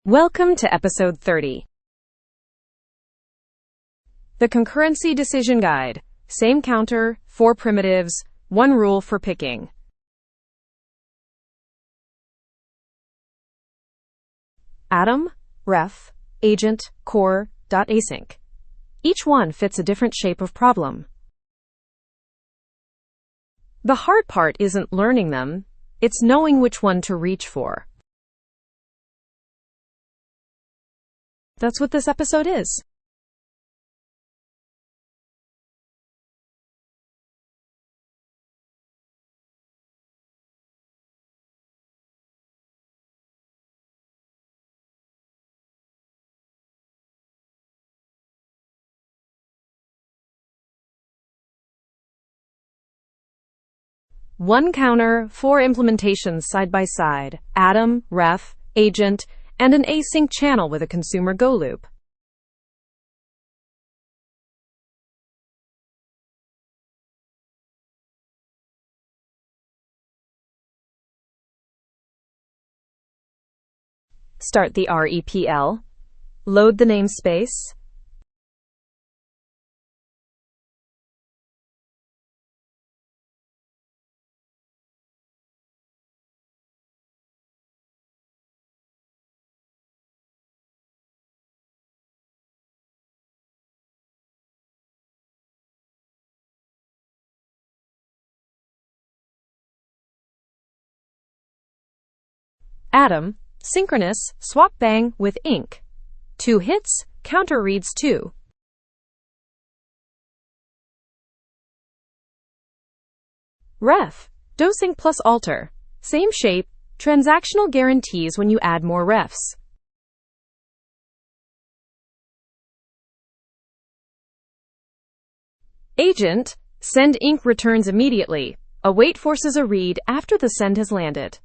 Welcome to episode 30. The Concurrency Decision Guide. Same counter, 4 primitives, 1 rule for picking. Atom, ref, agent, core.async. Each one fits a different shape of problem. The hard part isn't learning them, it's knowing which one to reach for. That's what this episode is. One counter, 4 implementations side by side, atom, ref, agent, and an async channel with a consumer go loop. Start the REPL. Load the namespace. Atom, synchronous, swap bang with ink. 2 hits, counter reads 2. Ref, dosync plus alter. Same shape, transactional guarantees when you add more refs. Agent, send ink returns immediately. Await forces a read after the send has landed.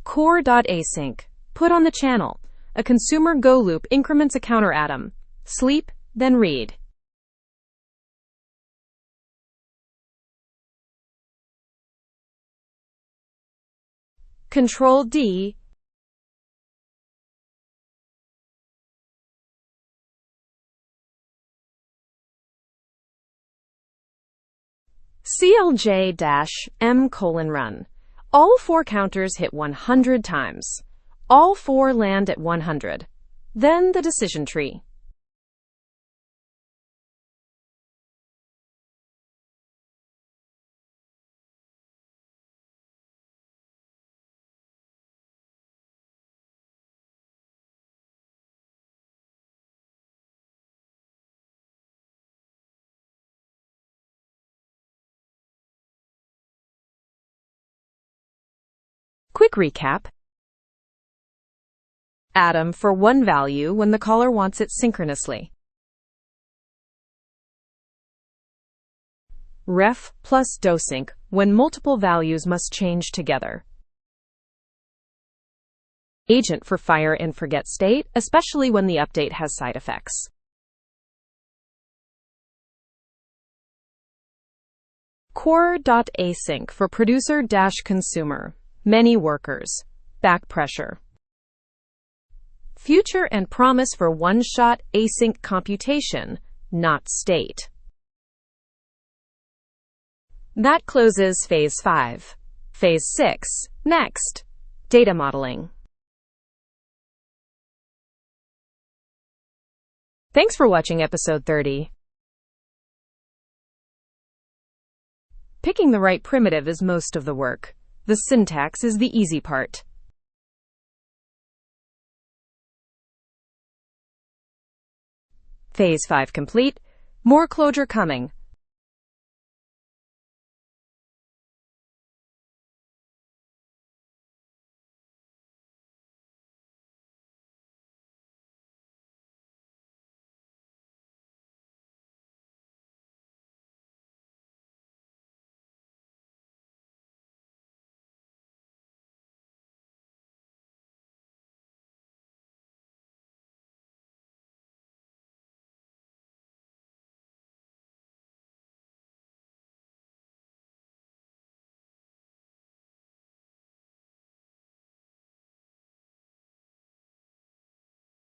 Core.async. Put on the channel. A consumer go loop increments a counter atom. Sleep, then read. Control D. CLJ-M:"run. All 4 counters hit 100 times. All 4 land at 100. Then the decision tree. Quick recap. Atom for 1 value when the caller wants it synchronously. Ref plus dosync when multiple values must change together. Agent for fire and forget state, especially when the update has side effects. Core.async for producer-consumer. Many workers. Back pressure. Future and promise for one-shot async computation, not state. That closes Phase 5. Phase 6. Next. Data modeling. Thanks for watching episode 30. Picking the right primitive is most of the work. The syntax is the easy part. Phase 5 complete. More Clojure coming.